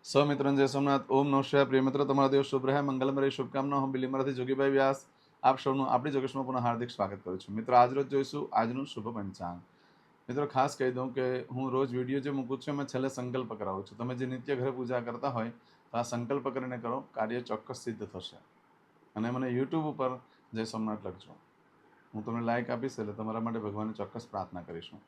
સૌમિત્રન જય સોમનાથ. ઓમ નમઃ શિવાય. પ્રિય મિત્રો, તમારો દિવસ શુભ રહે, મંગલમય રહે. શુભકામના. હું બિલીમરાથી જોગીભાઈ વ્યાસ આપ સૌનું આપણી જોગેશમાં પુનઃ હાર્દિક સ્વાગત કરું છું. મિત્રો, આજ રોજ જોઈશું આજનું શુભ પંચાંગ. મિત્રો, ખાસ કહી દઉં કે હું રોજ વિડીયો જે મૂકું છું એમાં છેલ્લે સંકલ્પ કરાવું છું. તમે જે નિત્ય ઘરે પૂજા કરતા હોય તો આ સંકલ્પ કરીને કરો, કાર્ય ચોક્કસ સિદ્ધ થશે. અને મને યુટ્યુબ ઉપર જય સોમનાથ લખજો, હું તમને લાઈક આપીશ એટલે તમારા માટે ભગવાનને ચોક્કસ પ્રાર્થના કરીશું.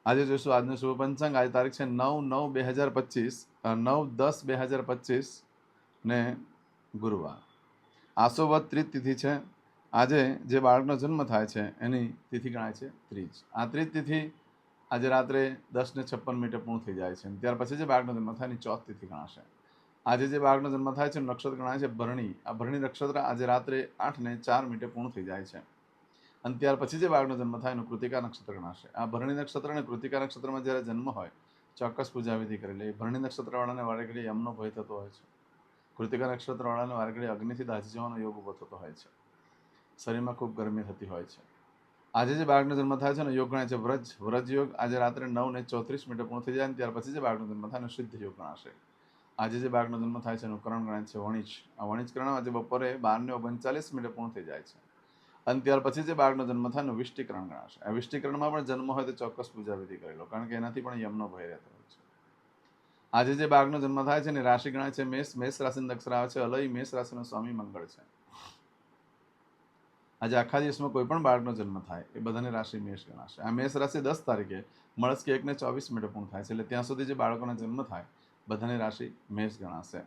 આજે જોઈશું આજનું શુભ પંચાંગ. આજે તારીખ છે 9/9/2025, 9/10/2025 ને ગુરુવાર. આસોવદ ત્રીજ તિથિ છે. આજે જે બાળકનો જન્મ થાય છે એની તિથિ ગણાય છે ત્રીજ. આ ત્રીજ તિથિ આજે રાત્રે 10:56 પૂર્ણ થઈ જાય છે. ત્યાર પછી જે બાળકનો જન્મ થાય એની ચોથ તિથિ ગણાશે. આજે જે બાળકનો જન્મ થાય છે નક્ષત્ર ગણાય છે ભરણી. આ ભરણી નક્ષત્ર આજે રાત્રે 8:04 પૂર્ણ થઈ જાય છે. અને ત્યાર પછી જે બાળકનો જન્મ થાય એનું કૃતિકા નક્ષત્ર ગણાશે. આ ભરણી નક્ષત્ર અને કૃતિકા નક્ષત્રમાં જ્યારે જન્મ હોય ચોક્કસ પૂજા વિધિ કરી લે. ભરણી નક્ષત્રવાળાને વારે ઘડી યમનો ભય થતો હોય છે. કૃતિકા નક્ષત્રવાળાને વારે ઘડી અગ્નિથી દાઝી જવાનો યોગ ઊભો થતો હોય છે. શરીરમાં ખૂબ ગરમી થતી હોય છે. આજે જે બાળકનો જન્મ થાય છે ને યોગ ગણાય છે વ્રજ યોગ. આજે રાત્રે 9:34 પૂર્ણ થઈ જાય અને ત્યાર પછી જે બાળકનો જન્મ થાય એનો સિદ્ધ યોગ ગણાશે. આજે જે બાળકનો જન્મ થાય છે એનું કરણ ગણાય છે વણિજ. આ વણિજ કરણ આજે બપોરે 12:39 પૂર્ણ થઈ જાય છે. અને ત્યાર પછી જે બાળકનો જન્મ થાય એનું વિષ્ટિકરણ ગણાશે. આ વિષ્ટિકરણમાં પણ જન્મ હોય તો ચોક્કસ પૂજા વિધિ કરી લો, કારણ કે એનાથી પણ યમનો ભય રહેતો હોય છે. આજે જે બાળકનો જન્મ થાય છે એની રાશિ ગણાય છે મેષ. મેષ રાશિનો અક્ષર આવે છે અલય. મેષ રાશિનો સ્વામી મંગળ છે. આજે આખા દિવસમાં કોઈ પણ બાળકનો જન્મ થાય એ બધાની રાશિ મેષ ગણાશે. આ મેષ રાશિ 10 તારીખે મળસ્કે 1:24 પૂર્ણ થાય છે. એટલે ત્યાં સુધી જે બાળકોનો જન્મ થાય બધાની રાશિ મેષ ગણાશે.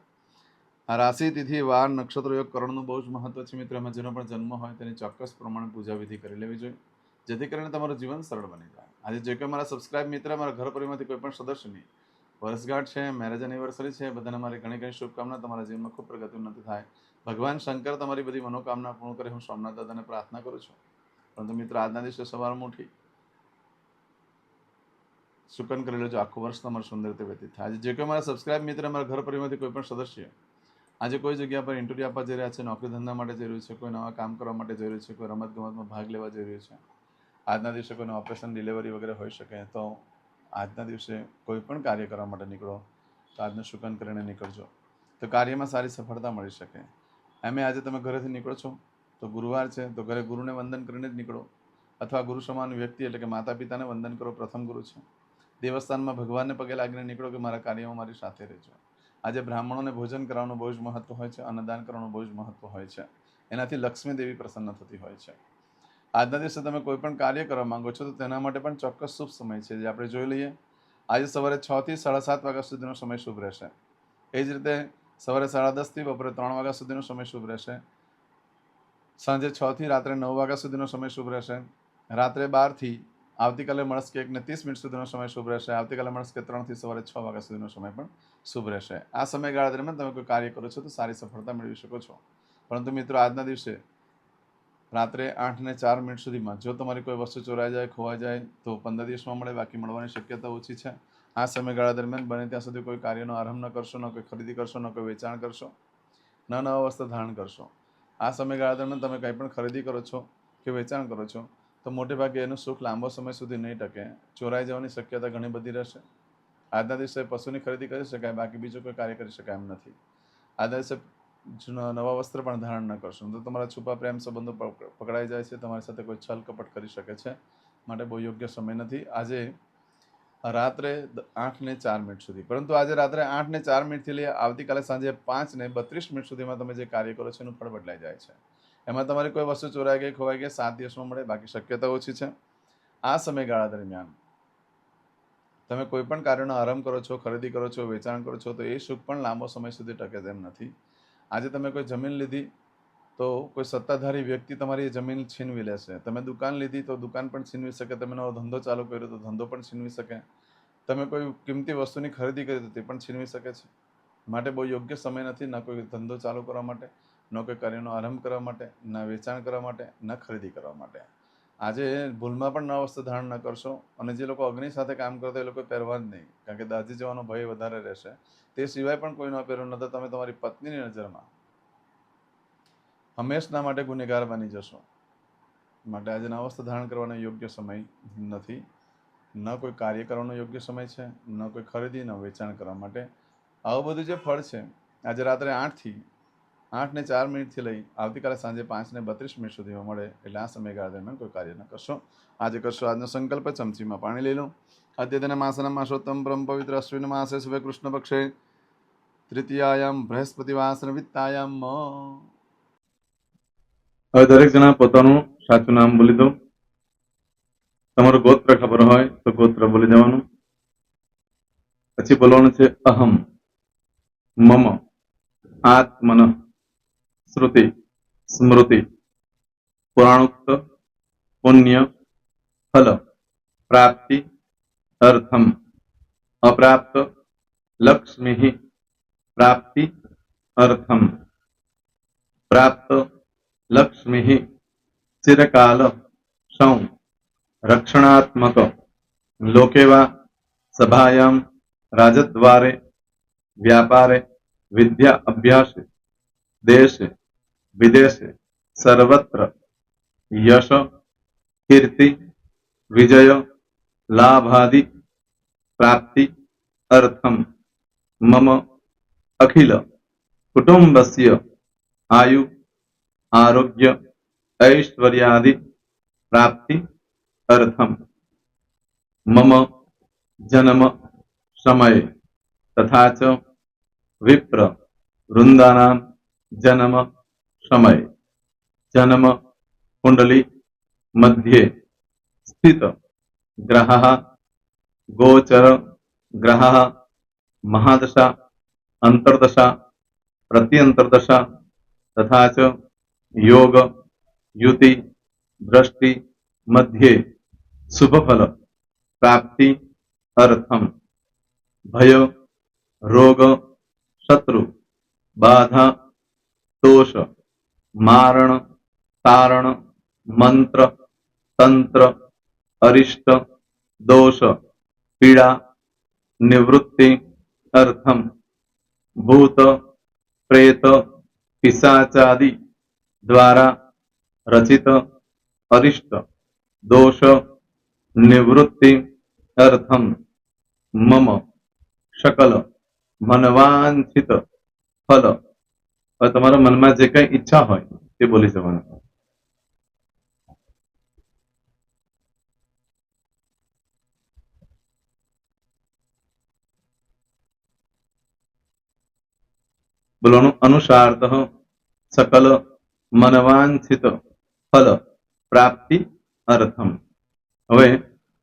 આ રાશિ તિથિ વાર નક્ષત્ર યોગ કરણનું બહુ જ મહત્વ છે. મિત્રો, એમાં જેનો પણ જન્મ હોય તેની ચોક્કસ પ્રમાણે પૂજા વિધિ કરી લેવી જોઈએ, જેથી કરીને તમારું જીવન સરળ બની જાય. આજે જે કોઈ મારા સબસ્ક્રાઇબ મિત્ર, મારા ઘર પરિવારમાંથી કોઈ પણ સદસ્યની વર્ષગાંઠ છે, મેરેજ એનિવર્સરી છે, બધાને મારી ઘણી ઘણી શુભકામના. તમારા જીવનમાં ખૂબ પ્રગતિ ઉન્નતિ થાય. ભગવાન શંકર તમારી બધી મનોકામના પૂર્ણ કરે, હું સોમનાથ દાદાને પ્રાર્થના કરું છું. પરંતુ મિત્રો, આજના દિવસે સવારમાં ઉઠી શુકન કરી લેજો, આખું વર્ષ તમારું સુંદર રીતે વ્યતીત થાય. આજે જે કોઈ મારા સબસ્ક્રાઇબ મિત્ર, મારા ઘર પરિવારમાંથી કોઈ પણ સદસ્ય આજે કોઈ જગ્યા પર ઇન્ટરવ્યૂ આપવા જઈ રહ્યા છે, નોકરી ધંધા માટે જઈ રહ્યું છે, કોઈ નવા કામ કરવા માટે જઈ રહ્યું છે, કોઈ રમત ગમતમાં ભાગ લેવા જઈ રહ્યું છે, આજના દિવસે કોઈને ઓપરેશન ડિલિવરી વગેરે હોઈ શકે, તો આજના દિવસે કોઈ પણ કાર્ય કરવા માટે નીકળો તો આજનું શુકન કરીને નીકળજો, તો કાર્યમાં સારી સફળતા મળી શકે. એમ આજે તમે ઘરેથી નીકળો છો તો ગુરુવાર છે, તો ઘરે ગુરુને વંદન કરીને જ નીકળો, અથવા ગુરુ સમાન વ્યક્તિ એટલે કે માતા પિતાને વંદન કરો, પ્રથમ ગુરુ છે. દેવસ્થાનમાં ભગવાનને પગે લાગીને નીકળો કે મારા કાર્યમાં મારી સાથે રહેજો. આજે બ્રાહ્મણોને ભોજન કરવાનું બહુ જ મહત્વ હોય છે, અન્નદાન કરવાનું બહુ જ મહત્વ હોય છે. એનાથી લક્ષ્મી દેવી પ્રસન્ન થતી હોય છે. આજના દિવસે તમે કોઈ પણ કાર્ય કરવા માંગો છો તો તેના માટે પણ ચોક્કસ શુભ સમય છે, જે આપણે જોઈ લઈએ. આજે સવારે 6 થી 7:30 વાગ્યા સુધીનો સમય શુભ રહેશે. એ જ રીતે સવારે 10:30 થી બપોરે 3 વાગ્યા સુધીનો સમય શુભ રહેશે. સાંજે 6 થી રાત્રે 9 વાગ્યા સુધીનો સમય શુભ રહેશે. રાત્રે 12 થી આવતીકાલે મળસ્કે 1:30 સુધીનો સમય શુભ રહેશે. આવતીકાલે મળસ્કે 3 થી સવારે 6 વાગ્યા સુધીનો સમય પણ શુભ રહેશે. આ સમયગાળા દરમિયાન તમે કોઈ કાર્ય કરો છો તો સારી સફળતા મેળવી શકો છો. પરંતુ મિત્રો, આજના દિવસે રાત્રે 8:04 સુધીમાં જો તમારી કોઈ વસ્તુ ચોરાઈ જાય, ખોવાઈ જાય તો 15 દિવસમાં મળે, બાકી મળવાની શક્યતા ઓછી છે. આ સમયગાળા દરમિયાન બને ત્યાં સુધી કોઈ કાર્યનો આરંભ ન કરશો, ન કોઈ ખરીદી કરશો, ન કોઈ વેચાણ કરશો, ન નવા વસ્ત્ર ધારણ કરશો. આ સમયગાળા દરમિયાન તમે કંઈ પણ ખરીદી કરો છો કે વેચાણ કરો છો તો મોટે ભાગે એનું સુખ લાંબો સમય સુધી નહીં ટકે, ચોરાઈ જવાની શક્યતા ઘણી બધી રહેશે. આજના દિવસે પશુની ખરીદી કરી શકાય, બાકી બીજું કોઈ કાર્ય કરી શકાય એમ નથી. આજના દિવસે નવા વસ્ત્ર પણ ધારણ ન કરશો તો તમારા છુપા પ્રેમ સંબંધો પકડાઈ જાય છે, તમારી સાથે કોઈ છલ કપટ કરી શકે છે, માટે બહુ યોગ્ય સમય નથી આજે રાત્રે 8:04 સુધી. પરંતુ આજે રાત્રે 8:04 થી લઈ આવતીકાલે સાંજે 5:32 સુધીમાં તમે જે કાર્ય કરો છો એનું ફળ બદલાઈ જાય છે. એમાં તમારી કોઈ વસ્તુ ચોરાઈ ગઈ, ખોવાઈ ગઈ, 7 દિવસમાં મળે, બાકી શક્યતા ઓછી છે. આ સમયગાળા દરમિયાન તમે કોઈ પણ કાર્યનો આરંભ કરો છો, ખરીદી કરો છો, વેચાણ કરો છો તો એ સુખ પણ લાંબો સમય સુધી ટકે તેમ નથી. આજે તમે કોઈ જમીન લીધી તો કોઈ સત્તાધારી વ્યક્તિ તમારી જમીન છીનવી લેશે. તમે દુકાન લીધી તો દુકાન પણ છીનવી શકે. તમે નવો ધંધો ચાલુ કર્યો તો ધંધો પણ છીનવી શકે. તમે કોઈ કિંમતી વસ્તુની ખરીદી કરી તો તે પણ છીનવી શકે છે. માટે બહુ યોગ્ય સમય નથી ન કોઈ ધંધો ચાલુ કરવા માટે, ન કોઈ કાર્યનો આરંભ કરવા માટે, ન વેચાણ કરવા માટે, ન ખરીદી કરવા માટે. આજે ભૂલમાં પણ નવા વસ્ત્ર ધારણ ન કરશો. અને જે લોકો અગ્નિ સાથે કામ કરતા એ લોકો પહેરવા જ નહીં, કારણ કે દાઝી જવાનો ભય વધારે રહેશે. તે સિવાય પણ કોઈ ન પહેરો ન તો તમે તમારી પત્નીની નજરમાં હંમેશના માટે ગુનેગાર બની જશો. માટે આજે નવા વસ્ત્ર ધારણ કરવાનો યોગ્ય સમય નથી. ન કોઈ કાર્ય કરવાનો યોગ્ય સમય છે, ન કોઈ ખરીદી, ન વેચાણ કરવા માટે. આવું બધું જે ફળ છે આજે રાત્રે 8:04 લઈ આવતીકાલે સાંજે 5:32 સુધીમાં મળે, એટલે આ સમયગાળા દરમિયાન કોઈ કાર્ય ન કરશો. આજે કરશો આજનો સંકલ્પ. ચમચીમાં પાણી લઈ લો. અદ્યતન માસના માસોત્તમ પરમ પવિત્ર અશ્વિન માસે શુભે કૃષ્ણ પક્ષે તૃતીયાયામ બૃહસ્પતિવાસન વિત્તાયામ. હવે દરેક જણા પોતાનું સાચું નામ બોલી દો. તમારું ગોત્ર ખબર હોય તો ગોત્ર બોલી દેવાનું. પછી બોલવાનું છે અહમ મમ આત્મન શ્રુતિ સ્મૃતિ પુરાણોક્ત પુણ્ય ફલ પ્રાપ્તિ અર્થમ અપ્રાપ્ત લક્ષ્મી પ્રાપ્તિ અર્થમ પ્રાપ્ત લક્ષ્મી ચિરકાલ સૌ રક્ષણાત્મક લોકેવા સભાયામ રાજદ્વારે વ્યાપારે વિદ્યા અભ્યાસે દેશે વિદેશે સર્વત્ર યશ કીર્તિ વિજય લાભાદિ પ્રાપ્તિ અર્થમ મમ અખિલ કુટુંબસ્ય આયુ આરોગ્ય ऐश्वर्यादि प्राप्ति अर्थम मम जन्म समय तथा च विप्र वृंदानां जन्म समय जन्म कुंडली मध्ये स्थित ग्रहः गोचर ग्रहः महादशा अंतर्दशा प्रत्यंतर्दशा तथा च योग युति दृष्टि मध्ये शुभ फल प्राप्ति अर्थम भय रोग शत्रु बाधा दोष मारण तारण मंत्र तंत्र अरिष्ट दोष पीड़ा निवृत्ति अर्थम भूत प्रेत पिशाचादि द्वारा रचित अरिष्ट दोष निवृत्ति अर्थम मम सकल मनवांछित फल. और तुम्हारा मन में जे कई इच्छा हो बोली जवान. बोलो अनुसारतः सकल मनवांछित फल प्राप्ति अर्थम. હવે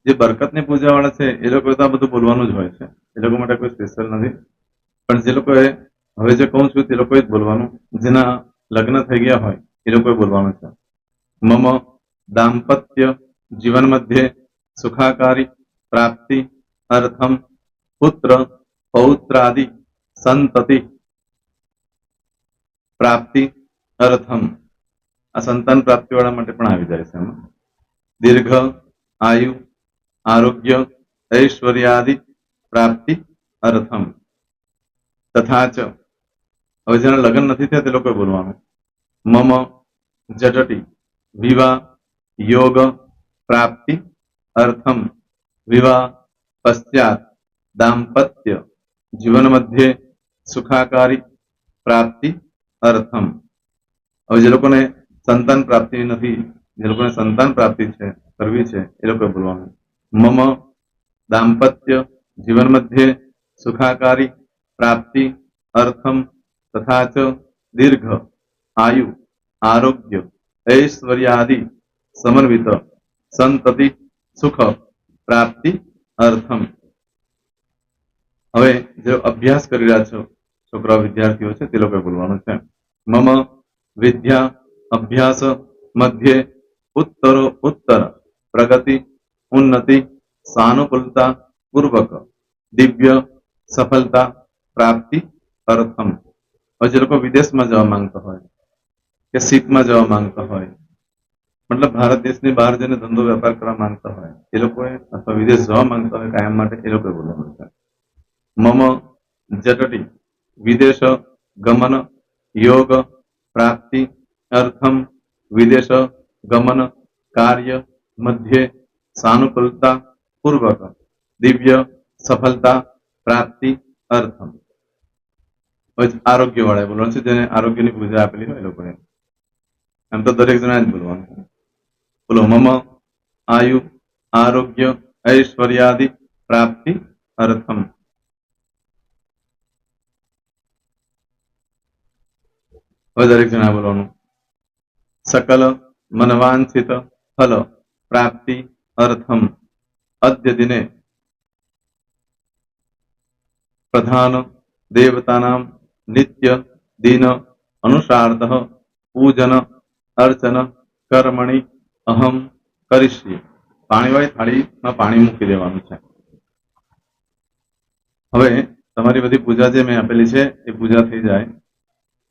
જે બરકતની પૂજા વાળા છે એ લોકો તો આ બધું બોલવાનું જ હોય છે, એ લોકો માટે કોઈ સ્પેશિયલ નથી. પણ જે લોકોએ હવે જે કહું છું તે લોકોએ જ બોલવાનું. જેના લગ્ન થઈ ગયા હોય એ લોકોએ બોલવાનું છે. મમ દાંપત્ય જીવન મધ્યે સુખાકારી પ્રાપ્તિ અર્થમ પુત્ર પૌત્રાદિ સંતતિ પ્રાપ્તિ અર્થમ. આ સંતાન પ્રાપ્તિ વાળા માટે પણ આવી જાય છે એમાં. દીર્ઘ આયુ આરોગ્ય ऐश्वर्यादि प्राप्ति अर्थम तथा च. હવે જેના લગ્ન નથી થયા તે લોકોએ બોલવાનું. મમ જટટી વિવાહ યોગ પ્રાપ્તિ અર્થમ વિવાહ પશ્ચાત દાંપત્ય જીવન મધ્યે સુખાકારી પ્રાપ્તિ અર્થમ. હવે જે લોકોને સંતાન પ્રાપ્તિ નથી, જે લોકોને સંતાન પ્રાપ્તિ છે કરવી છે એ લોકોએ બોલવાનું. મમ दाम्पत्य जीवन मध्य सुखाकारी प्राप्ति अर्थम तथा च दीर्घ आयु आरोग्य ऐश्वर्यादि समन्वित संतति सुख प्राप्ति अर्थम. હવે જે અભ્યાસ કરી રહ્યા છો છોકરા વિદ્યાર્થીઓ છે તે લોકોએ બોલવાનું છે. મમ વિદ્યા અભ્યાસ મધ્યે ઉત્તરો ઉત્તર પ્રગતિ ઉન્નતિ सानुकूलता पूर्वक दिव्य सफलता प्राप्ति अर्थम. और जो लोग विदेश में जवा मांगता हो कि सीख में जवा मांगता हो, मतलब भारत देश ने बहार जने धंधो व्यापार करवा मांगता हो ए लोग अथवा विदेश जवा मांगता हो कायम माटे ए लोग बोलवानुं. मम जटटी विदेश गमन योग प्राप्ति अर्थम विदेश गमन कार्य मध्य सानुकूलता पूर्वक दिव्य सफलता प्राप्ति अर्थम. હવે આરોગ્ય વાળા બોલવાનું છે, જેને આરોગ્યની પૂજા આપેલી હોય એ લોકોએ. એમ તો દરેક જણા જ બોલવાનું છે. બોલો મમ આયુ આરોગ્ય ઐશ્વર્યાદિ પ્રાપ્તિ અર્થમ. હવે દરેક જણા બોલવાનું. સકલ મનવાંછિત ફલ પ્રાપ્તિ અર્થમ અદ્ય દિને પ્રધાન દેવતાનામ નિત્ય દિન અનુસાર્તઃ પૂજન અર્ચન કર્મણિ અહમ કરીશ્યે. પાણીવાળી થાળીમાં પાણી મૂકી દેવાનું છે. હવે તમારી બધી પૂજા જે મેં આપેલી છે એ પૂજા થઈ જાય,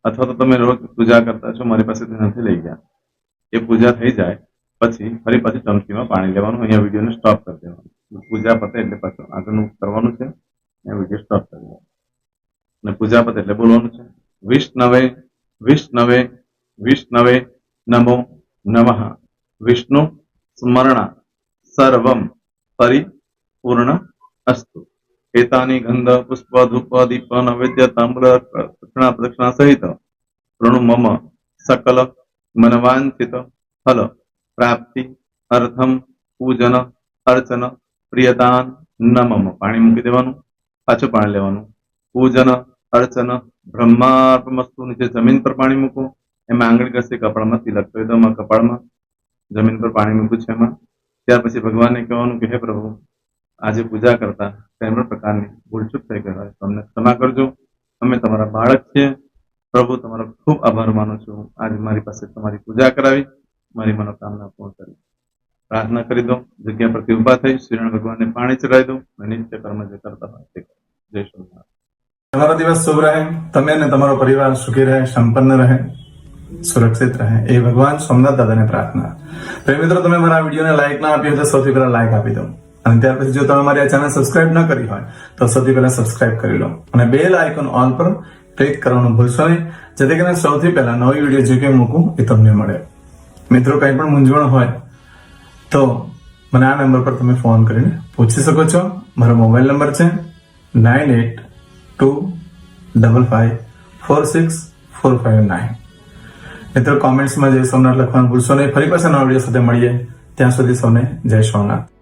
અથવા તો તમે રોજ પૂજા કરતા છો, મારી પાસેથી નથી લઈ ગયા, એ પૂજા થઈ જાય પછી ફરી પાછી ચમચીમાં પાણી લેવાનું. અહીંયા વિડીયોને સ્ટોપ કરી દેવાનું. પૂજા પતે એટલે પાછું આગળનું કરવાનું છે. અહીંયા વિડીયો સ્ટોપ કરી દેવાનો અને પૂજા પતે એટલે બોલવાનું છે વિષ્ણવે વિષ્ણવે વિષ્ણવે નમો નમઃ વિષ્ણુ સ્મરણ સર્વમ પરિપૂર્ણ અસ્તુ. એતાની ગંધ પુષ્પ ધૂપ દીપ નૈવેદ્ય તાંબૂલ પ્રદક્ષિણા સહિત પ્રણુ મમ સકલ મનવાંછિત ફલ પ્રાપ્તિ અર્થમ પૂજન અર્ચન પ્રિયદાન ન મમ. પાણી મૂકી દેવાનું, પાછું પાણી લેવાનું. પૂજન અર્ચન બ્રહ્માર્પણમસ્તુ. નીચે જમીન પર પાણી મૂકો, એમાં આંગળી ઘસી કપાળમાં તિલક કરી દો. કપાળમાં જમીન પર પાણી મૂક્યું છે એમાં. ત્યાર પછી ભગવાનને કહેવાનું કે હે પ્રભુ, આજે પૂજા કરતા કઈ પણ પ્રકારની ભૂલચૂક થઈ ગઈ હોય તો અમને ક્ષમા કરજો. અમે તમારા બાળક છીએ. પ્રભુ તમારો ખૂબ આભાર માનું છું. આજે મારી પાસે તમારી પૂજા કરાવી, મારી મનોકામના પૂર્ણ કરી. પ્રાર્થના કરી દો. જગ્યા પરથી ઉભા થઈ શ્રીનારાયણ ભગવાનને પાણી ચડાવી દો અને નિત્ય કર્મ જે કરતા હોય તે કરો. જય સ્વામિનારાયણ. તમારો દિવસ શુભ રહે, તમે અને તમારો પરિવાર સુખી રહે, સંપન્ન રહે, સુરક્ષિત રહે, એ ભગવાન સોમનાથ દાદાને પ્રાર્થના. તો મિત્રો, તમે મારા વિડીયોને લાઈક ના આપી હોય તો સૌથી પહેલા લાઈક આપી દો, અને ત્યાર પછી જો તમે મારી આ ચેનલ સબસ્ક્રાઇબ ન કરી હોય તો સૌથી પહેલા સબસ્ક્રાઇબ કરી લો અને બેલ આઇકોન ઓલ પર ક્લિક કરવાનું ભૂલશો નહીં, જેથી કરીને સૌથી પહેલા નવી વિડીયો જે કંઈ મૂકું એ તમને મળે. મિત્રો, કંઈ પણ મૂંઝવણ હોય તો મને આ નંબર પર તમે ફોન કરીને પૂછી શકો છો. મારો મોબાઈલ નંબર છે 9825546459. મિત્રો, કોમેન્ટ્સમાં જય સોમનાથ લખવાનું ભૂલશો નહીં. ફરી પાછા નવા વિડીયો સાથે મળીએ. ત્યાં સુધી સૌને જય સોમનાથ.